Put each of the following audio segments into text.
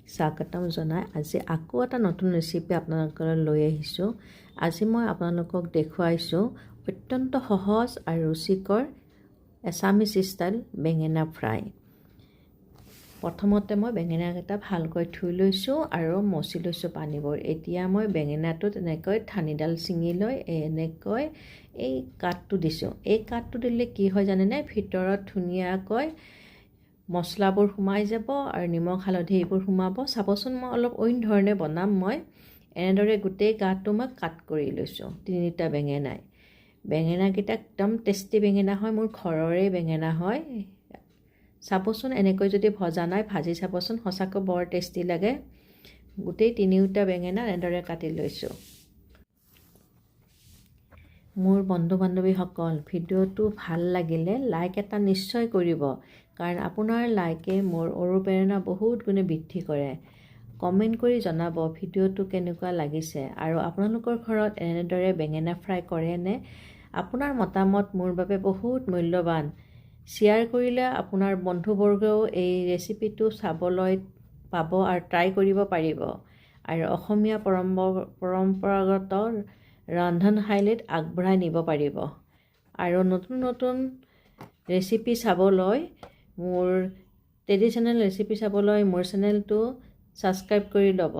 স্বাগতম জনাই আজি আকৌ এটা নতুন ৰেচিপি আপোনালোকলৈ লৈ আহিছোঁ। আজি মই আপোনালোকক দেখুৱাইছোঁ অত্যন্ত সহজ আৰু ৰুচিকৰ এছামিছ ষ্টাইল বেঙেনা ফ্ৰাই। প্ৰথমতে মই বেঙেনাকেইটা ভালকৈ ধুই লৈছোঁ আৰু মচি লৈছোঁ পানীবোৰ। এতিয়া মই বেঙেনাটো তেনেকৈ ঠানিডাল ছিঙি লৈ এনেকৈ এই কাঠটো দিছোঁ। এই কাঠটো দিলে কি হয় জানেনে, ভিতৰত ধুনীয়াকৈ মছলাবোৰ সোমাই যাব আৰু নিমখ হালধি এইবোৰ সোমাব। চাবচোন মই অলপ অইন ধৰণে বনাম। মই এনেদৰে গোটেই গাটো মই কাট কৰি লৈছোঁ। তিনিটা বেঙেনাকেইটা একদম টেষ্টি বেঙেনা হয়, মোৰ ঘৰৰে বেঙেনা হয়। চাবচোন এনেকৈ যদি ভজা নাই ভাজি চাবচোন, সঁচাকৈ বৰ টেষ্টি লাগে। গোটেই তিনিওটা বেঙেনা এনেদৰে কাটি লৈছোঁ। মোৰ বন্ধু বান্ধৱীসকল, ভিডিঅ'টো ভাল লাগিলে লাইক এটা নিশ্চয় কৰিব, কাৰণ আপোনাৰ লাইকে মোৰ অনুপ্ৰেৰণা বহুত গুণে বৃদ্ধি কৰে। কমেণ্ট কৰি জনাব ভিডিঅ'টো কেনেকুৱা লাগিছে আৰু আপোনালোকৰ ঘৰত এনেদৰে বেঙেনা ফ্ৰাই কৰেনে। আপোনাৰ মতামত মোৰ বাবে বহুত মূল্যৱান। শ্বেয়াৰ কৰিলে আপোনাৰ বন্ধুবৰ্গও এই ৰেচিপিটো চাবলৈ পাব আৰু ট্ৰাই কৰিব পাৰিব আৰু অসমীয়া পৰম্পৰাগত ৰন্ধনশৈলীত আগবঢ়াই নিব পাৰিব। আৰু নতুন নতুন ৰেচিপি চাবলৈ, মোৰ ট্ৰেডিশ্যনেল ৰেচিপি চাবলৈ মোৰ চেনেলটো ছাবস্ক্ৰাইব কৰি ল'ব।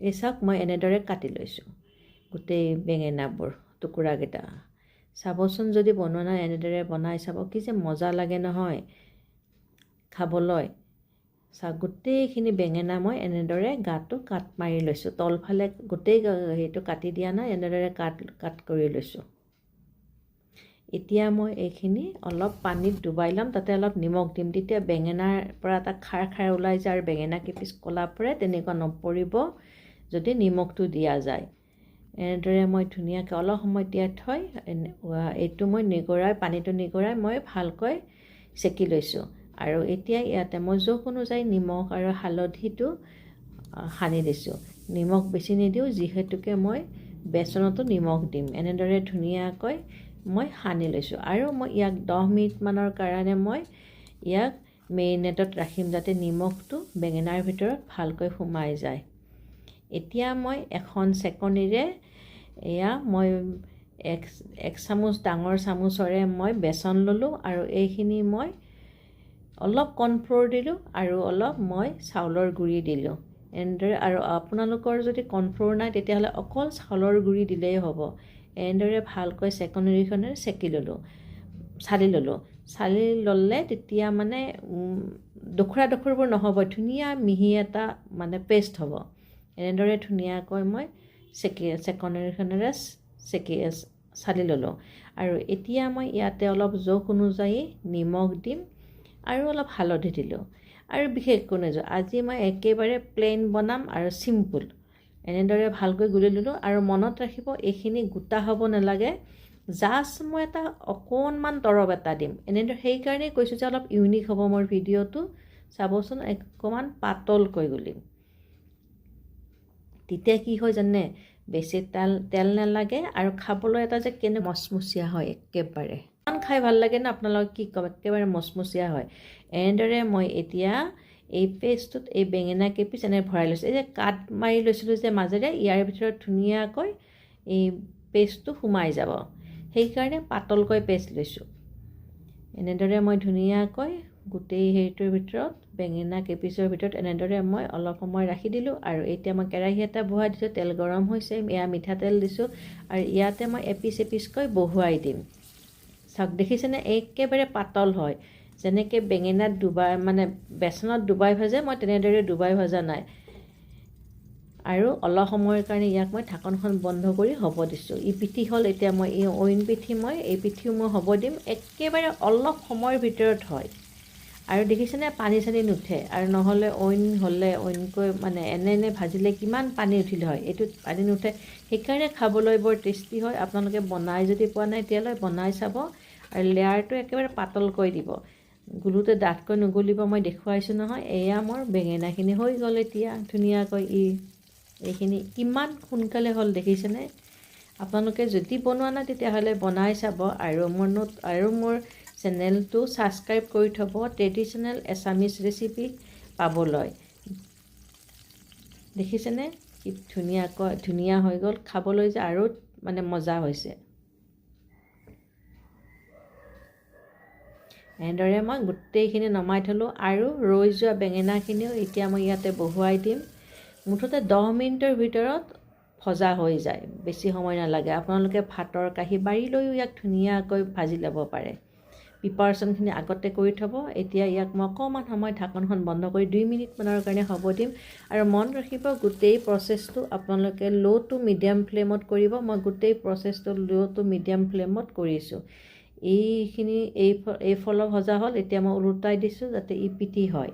এই চাওক মই এনেদৰে কাটি লৈছোঁ গোটেই বেঙেনাবোৰ টুকুৰাকেইটা। চাবচোন যদি বনোৱা নাই এনেদৰে বনাই চাব, কি যে মজা লাগে নহয় খাবলৈ। চাওক গোটেইখিনি বেঙেনা মই এনেদৰে গাটো কাট মাৰি লৈছোঁ। তলফালে গোটেই সেইটো কাটি দিয়া নাই, এনেদৰে কাট কৰি লৈছোঁ। এতিয়া মই এইখিনি অলপ পানীত ডুবাই ল'ম, তাতে অলপ নিমখ দিম। তেতিয়া বেঙেনাৰ পৰা এটা খাৰ ওলাই যায় আৰু বেঙেনা কেইপিচ ক'লা পৰে, তেনেকুৱা নপৰিব যদি নিমখটো দিয়া যায়। এনেদৰে মই ধুনীয়াকৈ অলপ সময় তিয়াই থৈ এইটো মই পানীটো নিগৰাই মই ভালকৈ চেকি লৈছোঁ। আৰু এতিয়া ইয়াতে মই জোখ অনুযায়ী নিমখ আৰু হালধিটো সানি দিছোঁ। নিমখ বেছি নিদিওঁ, যিহেতুকে মই বেচনতো নিমখ দিম। এনেদৰে ধুনীয়াকৈ মই সানি লৈছোঁ আৰু মই ইয়াক 10 মিনিটমানৰ কাৰণে মই ইয়াক মেৰিনেটত ৰাখিম, যাতে নিমখটো বেঙেনাৰ ভিতৰত ভালকৈ সোমাই যায়। এতিয়া মই এখন চেকনিৰে মই এক চামুচ ডাঙৰ চামুচৰে মই বেচন ল'লোঁ আৰু এইখিনি মই অলপ কৰ্ণফ্ল'ৰ দিলোঁ আৰু অলপ মই চাউলৰ গুড়ি দিলোঁ এনেদৰে। আৰু আপোনালোকৰ যদি কৰ্ণফ্ল'ৰ নাই তেতিয়াহ'লে অকল চাউলৰ গুড়ি দিলেই হ'ব। এনেদৰে ভালকৈ চেকনিখনেৰে চালি ল'লোঁ। চালি ল'লে তেতিয়া মানে ডোখৰবোৰ নহ'ব, ধুনীয়া মিহি এটা মানে পেষ্ট হ'ব। এনেদৰে ধুনীয়াকৈ মই চেকনিখনেৰে চালি ল'লোঁ। আৰু এতিয়া মই ইয়াতে অলপ জোখ অনুযায়ী নিমখ দিম আৰু অলপ হালধি দিলোঁ। আৰু বিশেষ একো নিদিওঁ। আজি মই একেবাৰে প্লেইন বনাম আৰু চিম্পুল। এনেদৰে ভালকৈ গুলি ল'লোঁ। আৰু মনত ৰাখিব, এইখিনি গোটা হ'ব নালাগে, জাষ্ট মই এটা অকণমান তৰপ এটা দিম। এনেদৰে সেইকাৰণেই কৈছোঁ যে অলপ ইউনিক হ'ব মোৰ ভিডিঅ'টো। চাবচোন অকণমান পাতলকৈ গুলিম। তেতিয়া কি হয় জানে, বেছি তেল নালাগে আৰু খাবলৈ এটা যে মচমচীয়া হয় একেবাৰে। ইমান খাই ভাল লাগে না, আপোনালোকে কি ক'ম, একেবাৰে মচমচীয়া হয়। এনেদৰে মই এতিয়া এই পেষ্টটোত এই বেঙেনা কেইপিচ এনেকৈ ভৰাই লৈছোঁ। এই যে কাট মাৰি লৈছিলোঁ যে মাজেৰে, ইয়াৰ ভিতৰত ধুনীয়াকৈ এই পেষ্টটো সোমাই যাব, সেইকাৰণে পাতলকৈ পেষ্ট লৈছোঁ। এনেদৰে মই ধুনীয়াকৈ গোটেই হেৰিটোৰ ভিতৰত বেঙেনা কেইপিচৰ ভিতৰত এনেদৰে মই অলপ সময় ৰাখি দিলোঁ। আৰু এতিয়া মই কেৰাহী এটা বহাই দিছোঁ, তেল গৰম হৈছে, এয়া মিঠাতেল দিছোঁ আৰু ইয়াতে মই এপিচকৈ বহুৱাই দিম। চাওক দেখিছেনে, একেবাৰে পাতল হয়। যেনেকৈ বেঙেনাত বেচনত ডুবাই ভাজে, মই তেনেদৰে ডুবাই ভজা নাই। আৰু অলপ সময়ৰ কাৰণে ইয়াক মই ঢাকনখন বন্ধ কৰি হ'ব দিছোঁ। পিঠি হ'ল, এতিয়া মই অইন পিঠি এই পিঠিও মই হ'ব দিম। একেবাৰে অলপ সময়ৰ ভিতৰত হয়। আৰু দেখিছেনে পানী চানী নুঠে। আৰু নহ'লে অইনকৈ এনে ভাজিলে কিমান পানী উঠিল হয়, এইটোত পানী নুঠে, সেইকাৰণে খাবলৈ বৰ টেষ্টি হয়। আপোনালোকে বনাই যদি পোৱা নাই তেতিয়াহ'লে বনাই চাব। আৰু লেয়াৰটো একেবাৰে পাতলকৈ দিব, গুলোতে ডাঠকৈ নুগুলিব। মই দেখুৱাইছোঁ নহয়। এয়া মোৰ বেঙেনাখিনি হৈ গ'ল এতিয়া ধুনীয়াকৈ। এইখিনি কিমান সোনকালে হ'ল দেখিছেনে। আপোনালোকে যদি বনোৱা নাই তেতিয়াহ'লে বনাই চাব আৰু মোৰ চেনেলটো ছাবস্ক্ৰাইব কৰি থ'ব ট্ৰেডিশ্যনেল এছামিছ ৰেচিপি পাবলৈ। দেখিছেনে কি ধুনীয়া হৈ গ'ল, খাবলৈ যে আৰু মানে মজা হৈছে। এনেদৰে মই গোটেইখিনি নমাই থলোঁ আৰু ৰৈ যোৱা বেঙেনাখিনিও এতিয়া মই ইয়াতে বহুৱাই দিম। মুঠতে 10 মিনিটৰ ভিতৰত ভজা হৈ যায়, বেছি সময় নালাগে। আপোনালোকে ভাতৰ কাঁহী বাঢ়ি লৈও ইয়াক ধুনীয়াকৈ ভাজি ল'ব পাৰে। প্ৰিপাৰেশ্যনখিনি আগতে কৰি থ'ব। এতিয়া ইয়াক মই অকণমান সময় ঢাকনখন বন্ধ কৰি 2 মিনিটমানৰ কাৰণে হ'ব দিম। আৰু মন ৰাখিব, গোটেই প্ৰচেছটো আপোনালোকে ল' টু মিডিয়াম ফ্লেমত কৰিব। মই গোটেই প্ৰচেছটো ল' টু মিডিয়াম ফ্লেমত কৰিছোঁ। এইখিনি এই ফলৰ ভজা হ'ল। এতিয়া মই ওলোটাই দিছোঁ যাতে ই পিঠি হয়।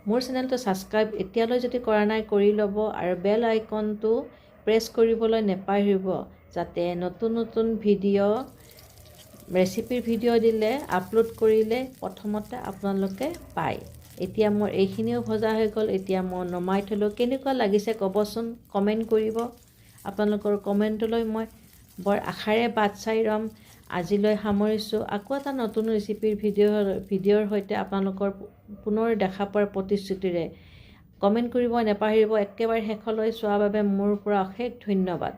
মোৰ চেনেলটো ছাবস্ক্ৰাইব এতিয়ালৈ যদি কৰা নাই কৰি ল'ব আৰু বেল আইকনটো প্ৰেছ কৰিবলৈ নেপাহৰিব, যাতে নতুন নতুন ভিডিঅ' ৰেচিপিৰ ভিডিঅ' দিলে, আপলোড কৰিলে প্ৰথমতে আপোনালোকে পায়। এতিয়া মোৰ এইখিনিও ভজা হৈ গ'ল। এতিয়া মই নমাই থলোঁ। কেনেকুৱা লাগিছে ক'বচোন, কমেণ্ট কৰিব। আপোনালোকৰ কমেণ্টলৈ মই বৰ আশাৰে বাট চাই ৰ'ম। আজিলৈ সামৰিছোঁ। আকৌ এটা নতুন ৰেচিপিৰ ভিডিঅ'ৰ সৈতে আপোনালোকৰ পুনৰ দেখা পোৱাৰ প্ৰতিশ্ৰুতিৰে। কমেণ্ট কৰিব নেপাহৰিব। একেবাৰে শেষলৈ চোৱাৰ বাবে মোৰ পৰা অশেষ ধন্যবাদ।